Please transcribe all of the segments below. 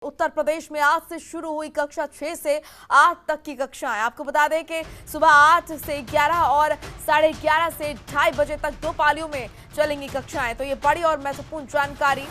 उत्तर प्रदेश में आज से शुरू हुई कक्षा 6 से 8 तक की कक्षाएं। आपको बता दें कि सुबह 8 से 11 और 11:30 से 2:30 बजे तक 2 पालियों में चलेंगी कक्षाएं। तो ये बड़ी और महत्वपूर्ण जानकारी।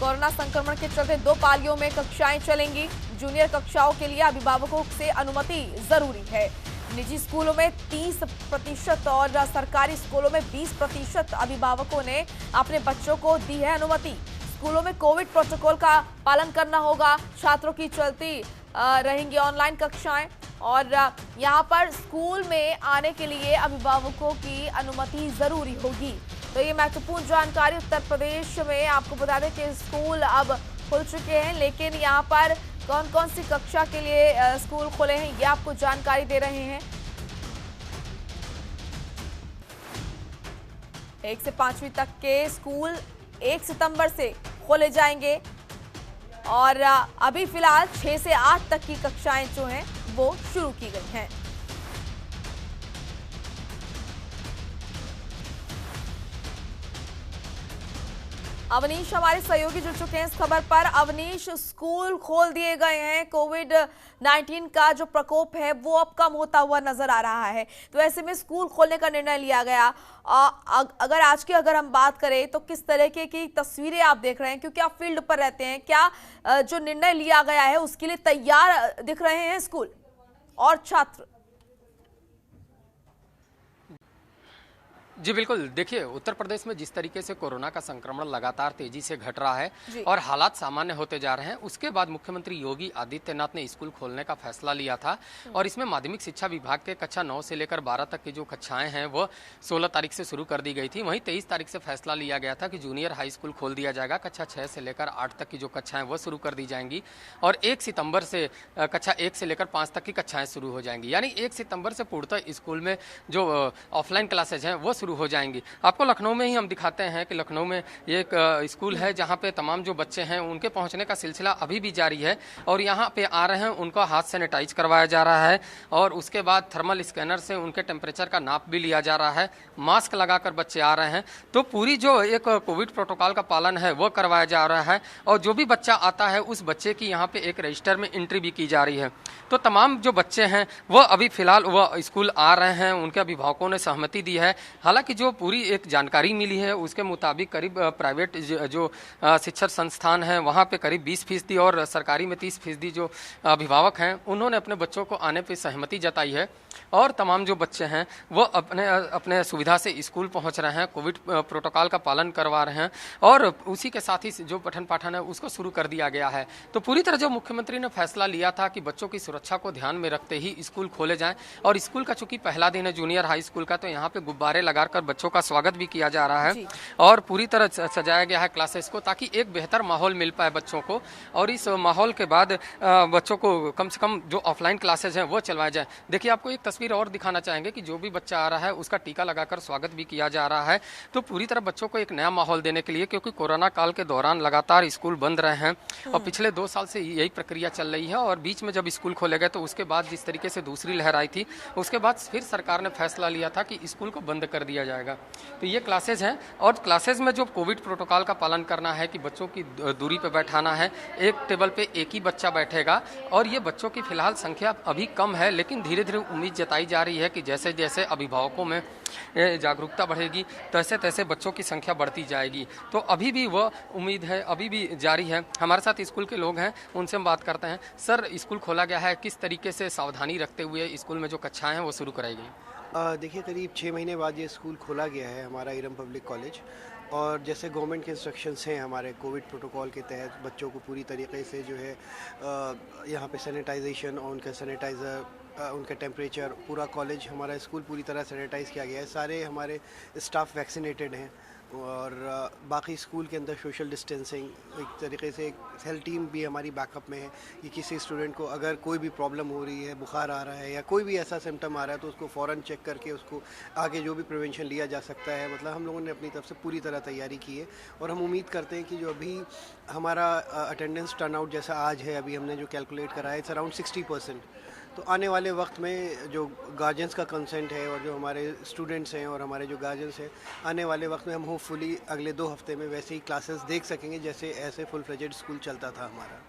कोरोना संक्रमण के चलते 2 पालियों में कक्षाएं चलेंगी। जूनियर कक्षाओं के लिए अभिभावकों से अनुमति जरूरी है। निजी स्कूलों में 30% और सरकारी स्कूलों में 20% अभिभावकों ने अपने बच्चों को दी है अनुमति। स्कूलों में कोविड प्रोटोकॉल का पालन करना होगा। छात्रों की चलती रहेंगी ऑनलाइन कक्षाएं और यहां पर स्कूल में आने के लिए अभिभावकों की अनुमति जरूरी होगी। तो ये महत्वपूर्ण जानकारी उत्तर प्रदेश में। आपको बता दें कि स्कूल अब खुल चुके हैं, लेकिन यहाँ पर कौन कौन सी कक्षा के लिए स्कूल खुले हैं ये आपको जानकारी दे रहे हैं। 1 से 5वीं तक के स्कूल 1 सितंबर से खोले जाएंगे और अभी फिलहाल 6 से 8 तक की कक्षाएं जो हैं वो शुरू की गई हैं। अवनीश हमारे सहयोगी जुड़ चुके हैं इस खबर पर। अवनीश, स्कूल खोल दिए गए हैं, कोविड-19 का जो प्रकोप है वो अब कम होता हुआ नजर आ रहा है, तो ऐसे में स्कूल खोलने का निर्णय लिया गया। अगर हम बात करें तो किस तरह की तस्वीरें आप देख रहे हैं, क्योंकि आप फील्ड पर रहते हैं, क्या जो निर्णय लिया गया है उसके लिए तैयार दिख रहे हैं स्कूल और छात्र? जी बिल्कुल, देखिए उत्तर प्रदेश में जिस तरीके से कोरोना का संक्रमण लगातार तेजी से घट रहा है और हालात सामान्य होते जा रहे हैं, उसके बाद मुख्यमंत्री योगी आदित्यनाथ ने स्कूल खोलने का फैसला लिया था और इसमें माध्यमिक शिक्षा विभाग के कक्षा 9 से लेकर 12 तक की जो कक्षाएं हैं वो 16 तारीख से शुरू कर दी गई थी। वहीं 23 तारीख से फैसला लिया गया था कि जूनियर हाई स्कूल खोल दिया जाएगा। कक्षा 6 से लेकर 8 तक की जो कक्षाएं वो शुरू कर दी जाएंगी और 1 सितंबर से कक्षा 1 से लेकर 5 तक की कक्षाएं शुरू हो जाएंगी। यानी 1 सितंबर से पूर्णतः स्कूल में जो ऑफलाइन क्लासेज हैं वो शुरू हो जाएंगी। आपको लखनऊ में ही हम दिखाते हैं कि लखनऊ में एक स्कूल है जहां पे तमाम जो बच्चे हैं उनके पहुंचने का सिलसिला अभी भी जारी है और यहां पे आ रहे हैं, उनको हाथ सैनिटाइज करवाया जा रहा है और उसके बाद थर्मल स्कैनर से उनके टेम्परेचर का नाप भी लिया जा रहा है। मास्क लगाकर बच्चे आ रहे हैं, तो पूरी जो एक कोविड प्रोटोकॉल का पालन है वो करवाया जा रहा है और जो भी बच्चा आता है उस बच्चे की यहाँ पे एक रजिस्टर में एंट्री भी की जा रही है। तो तमाम जो बच्चे हैं वो अभी फिलहाल वह स्कूल आ रहे हैं, उनके अभिभावकों ने सहमति दी है। हालांकि जो पूरी एक जानकारी मिली है उसके मुताबिक करीब प्राइवेट जो शिक्षण संस्थान हैं वहाँ पे करीब 20% और सरकारी में 30% जो अभिभावक हैं उन्होंने अपने बच्चों को आने पे सहमति जताई है और तमाम जो बच्चे हैं वो अपने सुविधा से स्कूल पहुँच रहे हैं, कोविड प्रोटोकॉल का पालन करवा रहे हैं और उसी के साथ ही जो पठन पाठन है उसको शुरू कर दिया गया है। तो पूरी तरह जो मुख्यमंत्री ने फैसला लिया था कि बच्चों की सुरक्षा को ध्यान में रखते ही स्कूल खोले जाएं और स्कूल का चूंकि पहला दिन है जूनियर हाई स्कूल का, तो यहाँ पे गुब्बारे लगाकर बच्चों का स्वागत भी किया जा रहा है और पूरी तरह सजाया गया है क्लासेस को ताकि एक बेहतर माहौल मिल पाए बच्चों को और इस माहौल के बाद बच्चों को कम से कम जो ऑफलाइन क्लासेस हैं वो चलवाए जाए। देखिए आपको एक तस्वीर और दिखाना चाहेंगे कि जो भी बच्चा आ रहा है उसका टीका लगाकर स्वागत भी किया जा रहा है। तो पूरी तरह बच्चों को एक नया माहौल देने के लिए, क्योंकि कोरोना काल के दौरान लगातार स्कूल बंद रहे हैं और पिछले 2 साल से यही प्रक्रिया चल रही है और बीच में जब स्कूल खोले गए तो उसके बाद जिस तरीके से दूसरी लहर आई थी उसके बाद फिर सरकार ने फैसला लिया था कि स्कूल को बंद कर दिया जाएगा। तो ये क्लासेज हैं और क्लासेज में जो कोविड प्रोटोकॉल का पालन करना है कि बच्चों की दूरी पे बैठाना है, एक टेबल पे एक ही बच्चा बैठेगा और ये बच्चों की फिलहाल संख्या अभी कम है, लेकिन धीरे धीरे उम्मीद जताई जा रही है कि जैसे जैसे अभिभावकों में जागरूकता बढ़ेगी तैसे तैसे बच्चों की संख्या बढ़ती जाएगी। तो अभी भी वह उम्मीद है, अभी भी जारी है। हमारे साथ स्कूल के लोग हैं, उनसे हम बात करते हैं। सर, स्कूल खोला गया है, किस तरीके से सावधानी रखते हुए स्कूल में जो कक्षाएं हैं वो शुरू कराई गई? देखिए, करीब 6 महीने बाद ये स्कूल खोला गया है हमारा इरम पब्लिक कॉलेज और जैसे गवर्नमेंट के इंस्ट्रक्शंस हैं हमारे कोविड प्रोटोकॉल के तहत बच्चों को पूरी तरीके से जो है यहाँ पे सैनिटाइजेशन और उनका सैनिटाइज़र, उनका टेम्परेचर, पूरा कॉलेज हमारा स्कूल पूरी तरह सैनिटाइज़ किया गया है। सारे हमारे स्टाफ वैक्सीनेटेड हैं और बाकी स्कूल के अंदर सोशल डिस्टेंसिंग, एक तरीके से एक हेल्थ टीम भी हमारी बैकअप में है कि किसी स्टूडेंट को अगर कोई भी प्रॉब्लम हो रही है, बुखार आ रहा है या कोई भी ऐसा सिम्टम आ रहा है तो उसको फ़ौरन चेक करके उसको आगे जो भी प्रिवेंशन लिया जा सकता है। मतलब हम लोगों ने अपनी तरफ से पूरी तरह तैयारी की है और हम उम्मीद करते हैं कि जो अभी हमारा अटेंडेंस टर्नआउट जैसा आज है, अभी हमने जो कैलकुलेट करा है, इट्स अराउंड 60%। तो आने वाले वक्त में जो गार्जियंस का कंसेंट है और जो हमारे स्टूडेंट्स हैं और हमारे जो गार्जियंस हैं, आने वाले वक्त में हम होपफुली अगले 2 हफ्ते में वैसे ही क्लासेस देख सकेंगे जैसे ऐसे फुल फ्लेजेड स्कूल चलता था हमारा।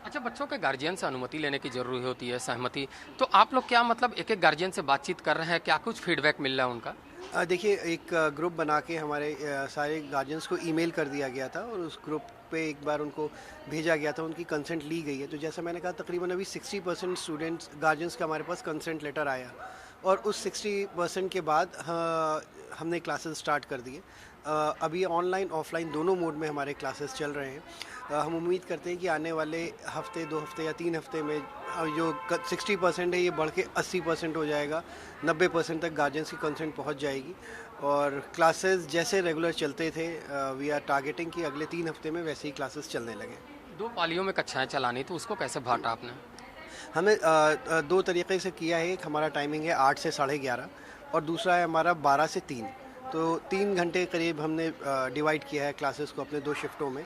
अच्छा, बच्चों के गार्जियन से अनुमति लेने की जरूरी होती है, सहमति, तो आप लोग क्या मतलब एक एक गार्जियन से बातचीत कर रहे हैं, क्या कुछ फीडबैक मिल रहा है उनका? देखिए, एक ग्रुप बना के हमारे सारे गार्जियंस को ईमेल कर दिया गया था और उस ग्रुप पे एक बार उनको भेजा गया था, उनकी कंसेंट ली गई है। तो जैसा मैंने कहा, तकरीबन अभी 60% स्टूडेंट्स गार्जियंस का हमारे पास कंसेंट लेटर आया और उस 60% के बाद हमने क्लासेस स्टार्ट कर दिए। अभी ऑनलाइन ऑफलाइन दोनों मोड में हमारे क्लासेस चल रहे हैं। हम उम्मीद करते हैं कि आने वाले हफ्ते, 2 हफ्ते या 3 हफ्ते में जो 60% है ये बढ़ के 80% हो जाएगा, 90% तक गार्जियंस की कंसेंट पहुंच जाएगी और क्लासेस जैसे रेगुलर चलते थे, वी आर टारगेटिंग कि अगले 3 हफ्ते में वैसे ही क्लासेस चलने लगे। 2 पालियों में कक्षाएं चलानी, तो उसको कैसे बांटा आपने? हमें 2 तरीके से किया है। एक हमारा टाइमिंग है 8 से 11:30 और दूसरा है हमारा 12 से 3। तो 3 घंटे करीब हमने डिवाइड किया है क्लासेस को अपने 2 शिफ्टों में।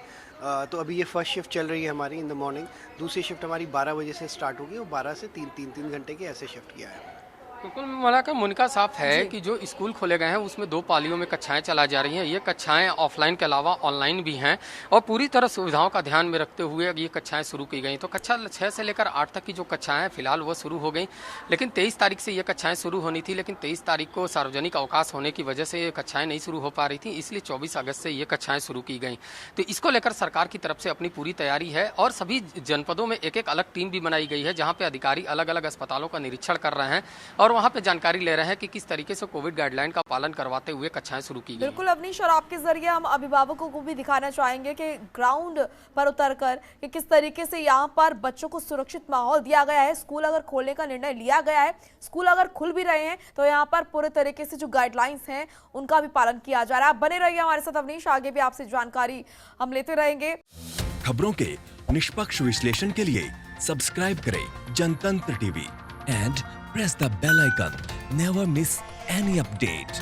तो अभी ये फर्स्ट शिफ्ट चल रही है हमारी इन द मॉर्निंग, दूसरी शिफ्ट हमारी 12 बजे से स्टार्ट होगी और 12 से 3 घंटे के ऐसे शिफ्ट किया है। बिल्कुल, मला का मुनका साफ है कि जो स्कूल खोले गए हैं उसमें 2 पालियों में कक्षाएं चला जा रही हैं। ये कक्षाएं ऑफलाइन के अलावा ऑनलाइन भी हैं और पूरी तरह सुविधाओं का ध्यान में रखते हुए ये कक्षाएं शुरू की गई। तो कक्षा 6 से लेकर 8 तक की जो कक्षाएं हैं फिलहाल वो शुरू हो गई, लेकिन 23 तारीख से ये कक्षाएं शुरू होनी थी, लेकिन 23 तारीख को सार्वजनिक अवकाश होने की वजह से ये कक्षाएं नहीं शुरू हो पा रही थी, इसलिए 24 अगस्त से ये कक्षाएं शुरू की गई। तो इसको लेकर सरकार की तरफ से अपनी पूरी तैयारी है और सभी जनपदों में एक अलग टीम भी बनाई गई है, जहाँ पे अधिकारी अलग अलग अस्पतालों का निरीक्षण कर रहे हैं और वहाँ पे जानकारी ले रहे हैं कि किस तरीके से कोविड गाइडलाइन का पालन करवाते हुए कक्षाएं शुरू की गई। बिल्कुल अवनीश, और आपके जरिए हम अभिभावकों को भी दिखाना चाहेंगे कि ग्राउंड पर उतरकर कि किस तरीके से यहाँ पर बच्चों को सुरक्षित माहौल दिया गया है। स्कूल अगर खोलने का निर्णय लिया गया है, स्कूल अगर खुल भी रहे हैं, तो यहाँ पर पूरे तरीके से जो गाइडलाइंस हैं उनका भी पालन किया जा रहा है। आप बने रहिए हमारे साथ अवनीश, आगे भी आपसे जानकारी हम लेते रहेंगे। खबरों के निष्पक्ष विश्लेषण के लिए सब्सक्राइब करें जनतंत्र TV and press the bell icon. Never miss any update.